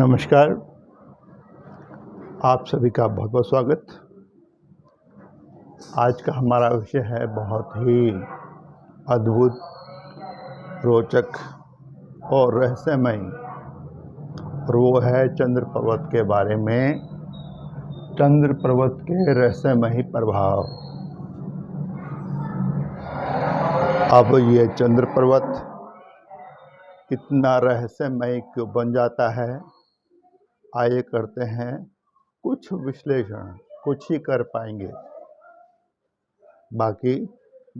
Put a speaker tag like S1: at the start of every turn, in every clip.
S1: नमस्कार, आप सभी का बहुत बहुत स्वागत। आज का हमारा विषय है बहुत ही अद्भुत, रोचक और रहस्यमय, और वो है चंद्र पर्वत के बारे में। चंद्र पर्वत के रहस्यमय प्रभाव। अब ये चंद्र पर्वत इतना रहस्यमय क्यों बन जाता है, आइए करते हैं कुछ विश्लेषण। कुछ ही कर पाएंगे, बाकी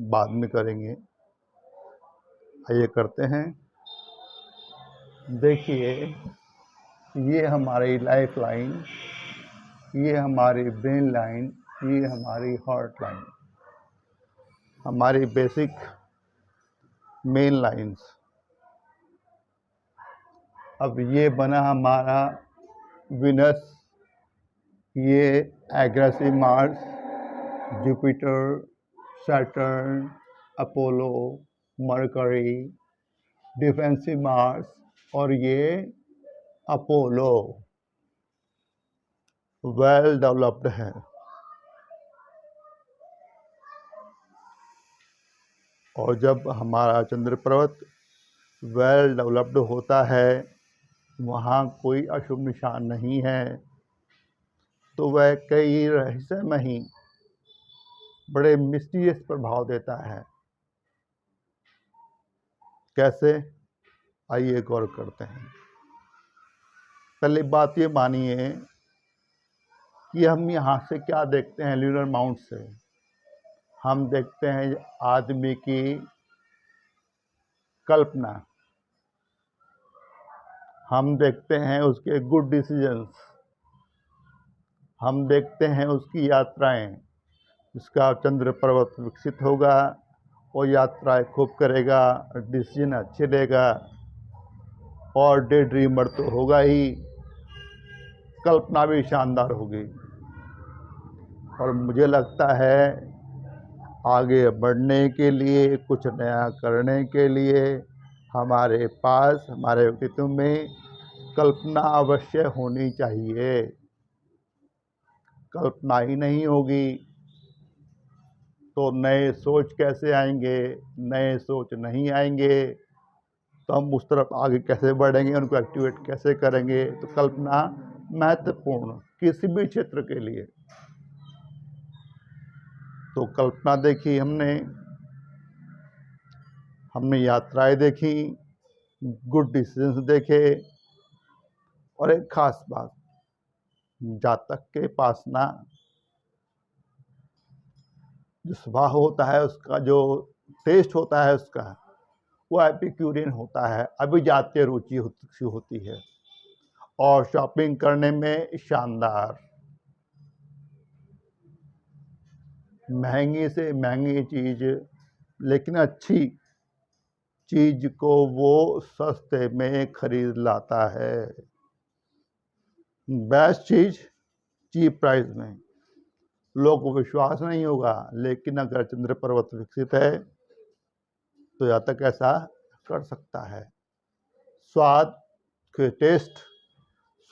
S1: बाद में करेंगे। आइए करते हैं। देखिए, ये हमारी लाइफ लाइन, ये हमारी ब्रेन लाइन, ये हमारी हार्ट लाइन, हमारी बेसिक मेन लाइंस। अब ये बना हमारा विनस, ये aggressive Mars, Jupiter, Saturn, Apollo, mercury, defensive Mars, और ये अपोलो वेल डेवलप्ड है। और जब हमारा चंद्र पर्वत वेल डेवलप्ड होता है, वहाँ कोई अशुभ निशान नहीं है, तो वह कई रहस्यमय, बड़े मिस्टीरियस प्रभाव देता है। कैसे, आइए गौर करते हैं। पहली बात ये मानिए कि हम यहाँ से क्या देखते हैं। ल्यूनर माउंट से हम देखते हैं आदमी की कल्पना, हम देखते हैं उसके गुड डिसीजंस, हम देखते हैं उसकी यात्राएं। जिसका चंद्र पर्वत विकसित होगा वो यात्राएं खूब करेगा, डिसीजन अच्छे लेगा, और डे ड्रीमर तो होगा ही, कल्पना भी शानदार होगी। और मुझे लगता है आगे बढ़ने के लिए, कुछ नया करने के लिए हमारे पास, हमारे व्यक्तित्व में कल्पना अवश्य होनी चाहिए। कल्पना ही नहीं होगी तो नए सोच कैसे आएंगे। नए सोच नहीं आएंगे तो हम उस तरफ आगे कैसे बढ़ेंगे, उनको एक्टिवेट कैसे करेंगे। तो कल्पना महत्वपूर्ण किसी भी क्षेत्र के लिए। तो कल्पना देखी हमने यात्राएं देखी, गुड डिसीजंस देखे, और एक खास बात, जातक के पास ना जो स्वभाव होता है, उसका जो टेस्ट होता है उसका, वो एपिक्यूरियन होता है, अभिजात्य रुचि होती है, और शॉपिंग करने में शानदार। महंगी से महंगी चीज, लेकिन अच्छी चीज को वो सस्ते में खरीद लाता है। बेस्ट चीज चीप प्राइस में। लोग को विश्वास नहीं होगा, लेकिन अगर चंद्र पर्वत विकसित है तो या तक ऐसा कर सकता है। स्वाद के टेस्ट,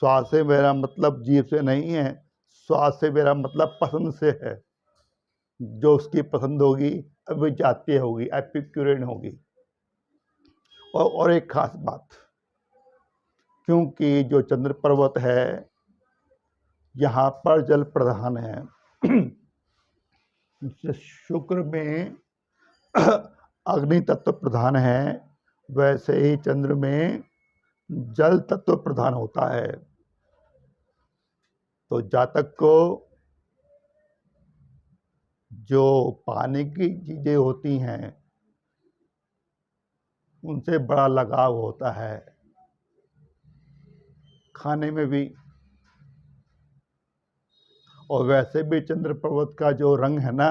S1: स्वाद से मेरा मतलब जीभ से नहीं है, स्वाद से मेरा मतलब पसंद से है। जो उसकी पसंद होगी अभिजातीय होगी, एपिक्यूरियन होगी। और एक खास बात, क्योंकि जो चंद्र पर्वत है यहाँ पर जल प्रधान है। शुक्र में अग्नि तत्व प्रधान है, वैसे ही चंद्र में जल तत्व प्रधान होता है। तो जातक को जो पानी की चीजें होती हैं उनसे बड़ा लगाव होता है। खाने में भी, और वैसे भी चंद्र पर्वत का जो रंग है ना,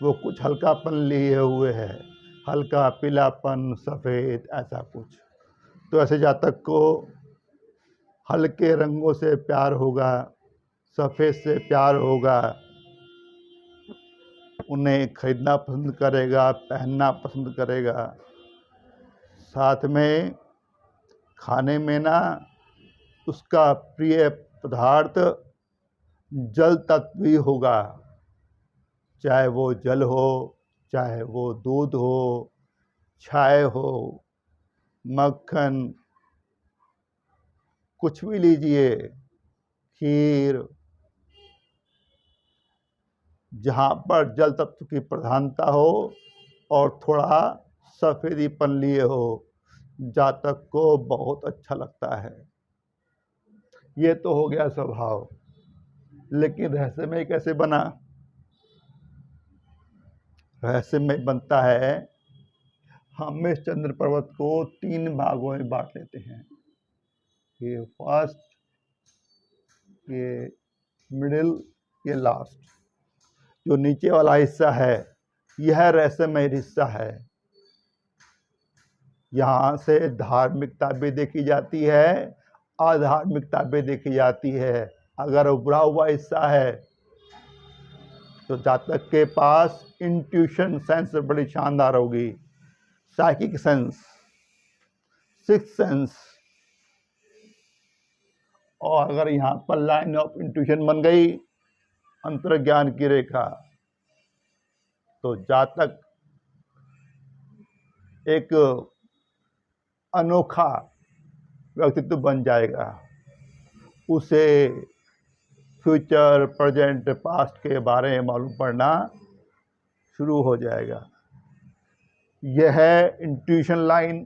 S1: वो कुछ हल्कापन लिए हुए है, हल्का पीलापन, सफ़ेद, ऐसा कुछ। तो ऐसे जातक को हल्के रंगों से प्यार होगा, सफ़ेद से प्यार होगा, उन्हें खरीदना पसंद करेगा, पहनना पसंद करेगा। साथ में खाने में ना उसका प्रिय पदार्थ जल तत्व ही होगा, चाहे वो जल हो, चाहे वो दूध हो, चाय हो, मक्खन, कुछ भी लीजिए, खीर, जहाँ पर जल तत्व की प्रधानता हो और थोड़ा सफेदीपन लिए हो, जातक को बहुत अच्छा लगता है। ये तो हो गया स्वभाव, लेकिन रहस्यमय कैसे बना? रहस्यमय बनता है, हम इस चंद्र पर्वत को 3 भागों में बांट लेते हैं। ये फर्स्ट, ये मिडिल, ये लास्ट। जो नीचे वाला हिस्सा है, यह रहस्यमय हिस्सा है। यहाँ से धार्मिकता भी देखी जाती है, अधार्मिकता भी देखी जाती है। अगर उभरा हुआ हिस्सा है तो जातक के पास इंट्यूशन सेंस बड़ी शानदार होगी, साइकिक सेंस, सिक्स सेंस। और अगर यहाँ पर लाइन ऑफ इंट्यूशन बन गई, अंतर्ज्ञान की रेखा, तो जातक एक अनोखा व्यक्तित्व बन जाएगा। उसे फ्यूचर, प्रेजेंट, पास्ट के बारे में मालूम पड़ना शुरू हो जाएगा। यह इंट्यूशन लाइन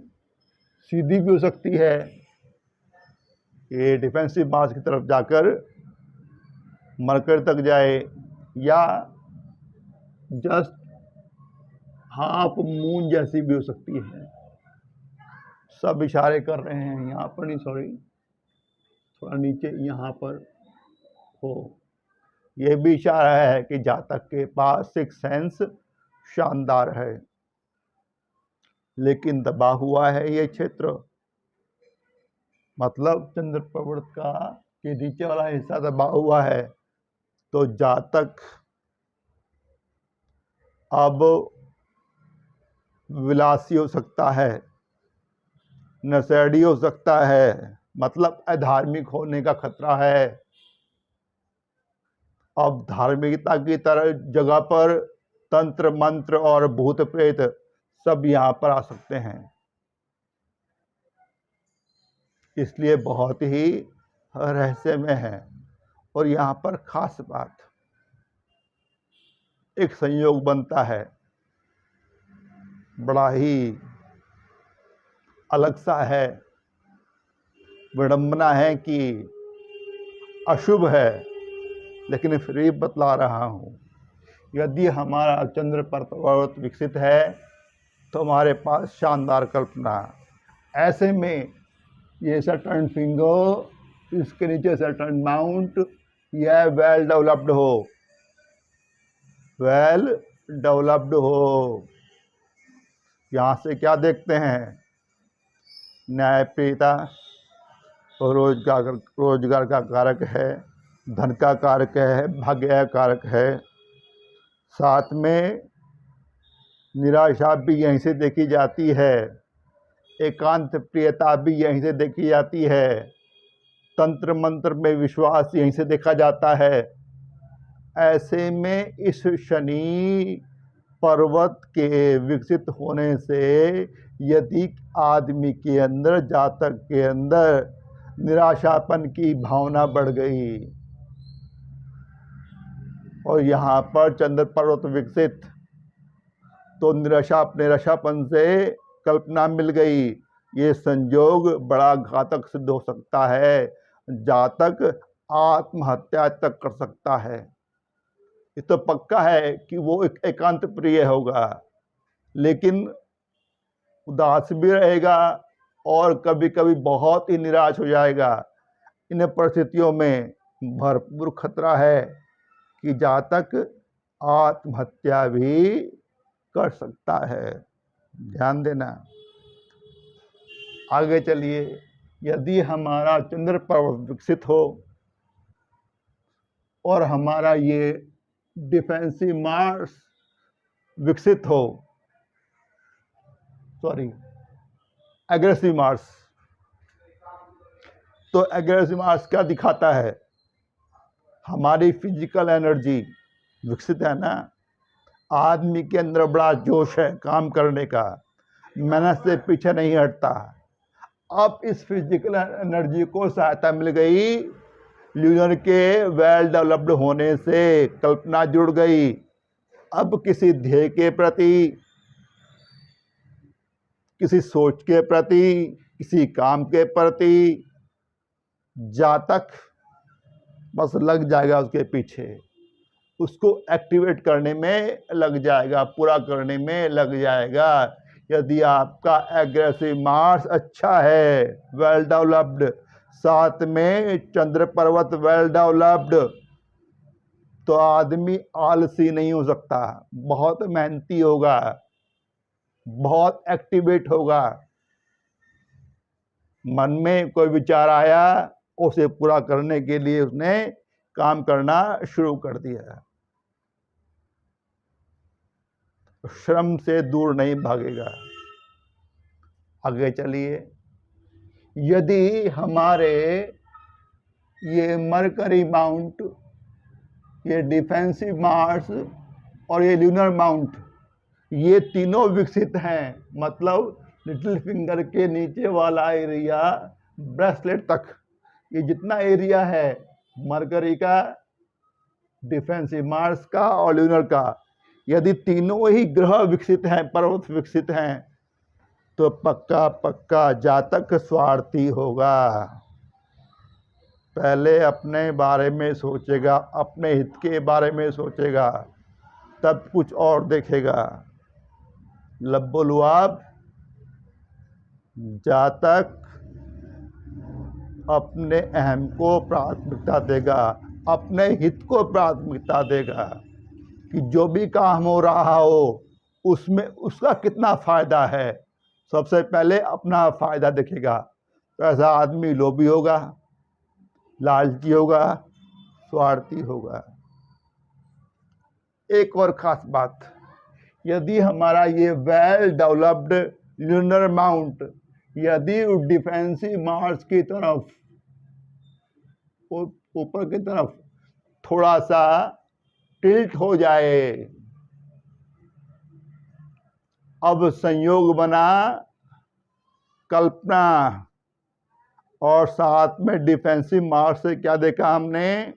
S1: सीधी भी हो सकती है, ये डिफेंसिव मार्स की तरफ जाकर मरकर तक जाए, या जस्ट हाफ मून जैसी भी हो सकती है। सब इशारे कर रहे हैं, यहाँ पर नहीं, सॉरी, थोड़ा नीचे यहाँ पर हो। यह भी इशारा है कि जातक के पास सिक्स सेंस शानदार है, लेकिन दबा हुआ है ये क्षेत्र। मतलब चंद्र पर्वत का के नीचे वाला हिस्सा दबा हुआ है, तो जातक अब विलासी हो सकता है, नशेड़ी हो सकता है, मतलब अधार्मिक होने का खतरा है। अब धार्मिकता की तरह जगह पर तंत्र मंत्र और भूत प्रेत सब यहाँ पर आ सकते हैं। इसलिए बहुत ही रहस्यमय है। और यहाँ पर खास बात, एक संयोग बनता है, बड़ा ही अलग सा है, विडंबना है कि अशुभ है, लेकिन फिर भी बतला रहा हूँ। यदि हमारा चंद्र पर्वत विकसित है तो हमारे पास शानदार कल्पना। ऐसे में ये सटर्न फिंगर, इसके नीचे सटर्न माउंट, यह वेल डेवलप्ड हो, वेल डेवलप्ड हो। यहाँ से क्या देखते हैं? न्यायप्रियता, रोजगार का कारक है, धन का कारक है, भाग्य का कारक है। साथ में निराशा भी यहीं से देखी जाती है, एकांत प्रियता भी यहीं से देखी जाती है, तंत्र मंत्र में विश्वास यहीं से देखा जाता है। ऐसे में इस शनि पर्वत के विकसित होने से यदि आदमी के अंदर, जातक के अंदर निराशापन की भावना बढ़ गई, और यहाँ पर चंद्र पर्वत विकसित, तो निराशापन से कल्पना मिल गई, ये संयोग बड़ा घातक सिद्ध हो सकता है। जातक आत्महत्या तक कर सकता है। ये तो पक्का है कि वो एक एकांत प्रिय होगा, लेकिन उदास भी रहेगा और कभी कभी बहुत ही निराश हो जाएगा। इन परिस्थितियों में भरपूर खतरा है कि जातक आत्महत्या भी कर सकता है। ध्यान देना। आगे चलिए, यदि हमारा चंद्र पर्वत विकसित हो और हमारा ये डिफेंसिव मार्स विकसित हो, सॉरी, एग्रेसिव मार्स, तो एग्रेसिव मार्स क्या दिखाता है? हमारी फिजिकल एनर्जी विकसित है ना, आदमी के अंदर बड़ा जोश है काम करने का, मेहनत से पीछे नहीं हटता। अब इस फिजिकल एनर्जी को सहायता मिल गई ल्यूनर के वेल डेवलप्ड होने से, कल्पना जुड़ गई। अब किसी ध्येय के प्रति, किसी सोच के प्रति, किसी काम के प्रति जातक बस लग जाएगा उसके पीछे, उसको एक्टिवेट करने में लग जाएगा, पूरा करने में लग जाएगा। यदि आपका एग्रेसिव मार्स अच्छा है, वेल डेवलप्ड, साथ में चंद्र पर्वत वेल डेवलप्ड, तो आदमी आलसी नहीं हो सकता, बहुत मेहनती होगा, बहुत एक्टिवेट होगा। मन में कोई विचार आया, उसे पूरा करने के लिए उसने काम करना शुरू कर दिया, श्रम से दूर नहीं भागेगा। आगे चलिए, यदि हमारे ये मरकरी माउंट, ये डिफेंसिव मार्स और ये ल्यूनर माउंट, ये तीनों विकसित हैं, मतलब लिटिल फिंगर के नीचे वाला एरिया ब्रेसलेट तक, ये जितना एरिया है मरकरी का, डिफेंसिव मार्स का और ल्यूनर का, यदि तीनों ही ग्रह विकसित हैं, पर्वत विकसित हैं, तो पक्का पक्का जातक स्वार्थी होगा। पहले अपने बारे में सोचेगा, अपने हित के बारे में सोचेगा, तब कुछ और देखेगा। लब्बुलुआब जातक अपने अहम को प्राथमिकता देगा, अपने हित को प्राथमिकता देगा, कि जो भी काम हो रहा हो उसमें उसका कितना फायदा है, सबसे पहले अपना फायदा देखेगा। तो ऐसा आदमी लोभी होगा, लालची होगा, स्वार्थी होगा। एक और खास बात, यदि हमारा ये वेल डेवलप्ड ल्यूनर माउंट यदि डिफेंसिव मार्स की तरफ, ऊपर की तरफ थोड़ा सा टिल्ट हो जाए, अब संयोग बना कल्पना और साथ में डिफेंसिव मार्स से क्या देखा हमने?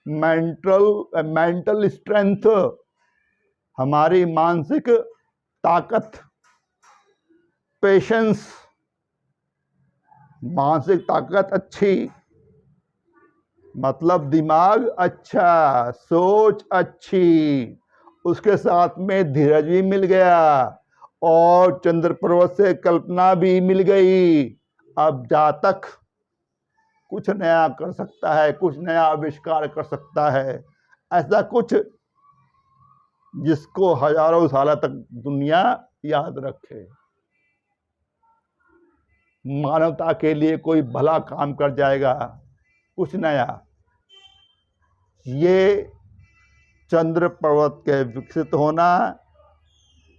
S1: मेंटल स्ट्रेंथ, हमारी मानसिक ताकत, पेशेंस, मानसिक ताकत अच्छी, मतलब दिमाग अच्छा, सोच अच्छी, उसके साथ में धीरज भी मिल गया और चंद्र पर्वत से कल्पना भी मिल गई। अब जातक कुछ नया कर सकता है, कुछ नया आविष्कार कर सकता है, ऐसा कुछ जिसको हजारों साल तक दुनिया याद रखे, मानवता के लिए कोई भला काम कर जाएगा, कुछ नया। ये चंद्र पर्वत के विकसित होना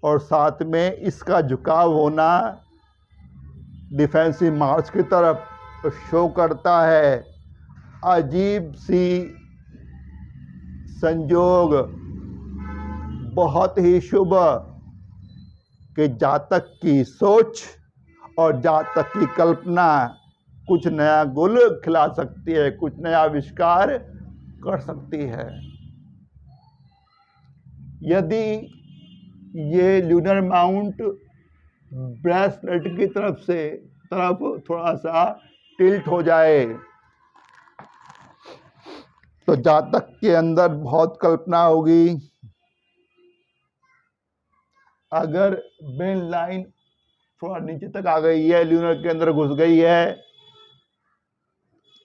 S1: और साथ में इसका झुकाव होना डिफेंसिव मार्स की तरफ शो करता है। अजीब सी संयोग, बहुत ही शुभ, कि जातक की सोच और जातक की कल्पना कुछ नया गुल खिला सकती है, कुछ नया आविष्कार कर सकती है। यदि ये ल्यूनर माउंट ब्रेसलेट की तरफ थोड़ा सा टिल्ट हो जाए, तो जातक के अंदर बहुत कल्पना होगी। अगर बेन लाइन थोड़ा नीचे तक आ गई है, ल्यूनर के अंदर घुस गई है,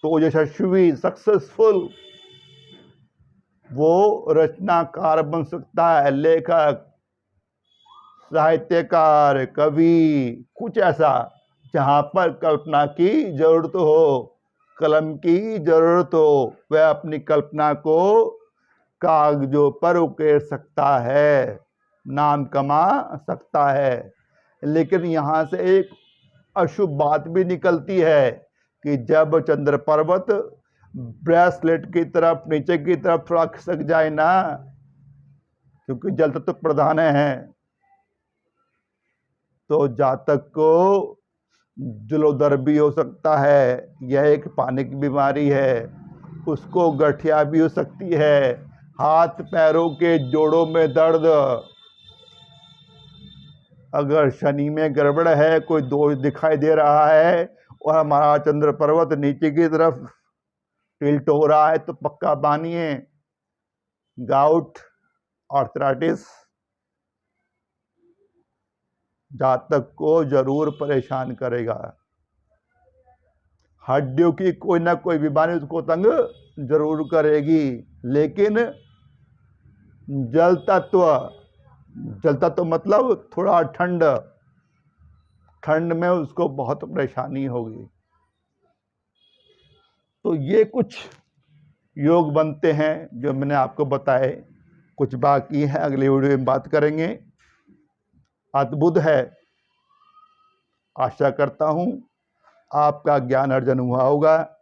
S1: तो यशस्वी, सक्सेसफुल, वो रचनाकार बन सकता है, लेखक, साहित्यकार, कवि, कुछ ऐसा जहां पर कल्पना की जरूरत हो, कलम की जरूरत हो, वह अपनी कल्पना को कागजों पर उकेर सकता है, नाम कमा सकता है। लेकिन यहाँ से एक अशुभ बात भी निकलती है कि जब चंद्र पर्वत ब्रेसलेट की तरफ नीचे की तरफ थोड़ा खिसक जाए ना, क्योंकि जल तत्व प्रधान है, तो जातक को जलोदर भी हो सकता है। यह एक पानी की बीमारी है। उसको गठिया भी हो सकती है। हाथ पैरों के जोड़ों में दर्द, अगर शनि में गड़बड़ है, कोई दोष दिखाई दे रहा है और हमारा चंद्र पर्वत नीचे की तरफ टिल्ट हो रहा है, तो पक्का मानिए गाउट, आर्थराइटिस जातक को जरूर परेशान करेगा। हड्डियों की कोई ना कोई बीमारी उसको तंग जरूर करेगी। लेकिन जल तत्व मतलब थोड़ा ठंड में उसको बहुत परेशानी होगी। तो ये कुछ योग बनते हैं जो मैंने आपको बताए। कुछ बाकी है, अगले वीडियो में बात करेंगे। अद्भुत है। आशा करता हूं आपका ज्ञान अर्जन हुआ होगा।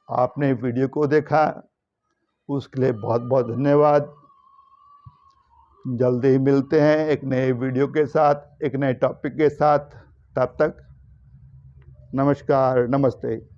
S1: आपने वीडियो को देखा, उसके लिए बहुत बहुत धन्यवाद। जल्दी ही मिलते हैं एक नए वीडियो के साथ, एक नए टॉपिक के साथ। तब तक नमस्कार, नमस्ते।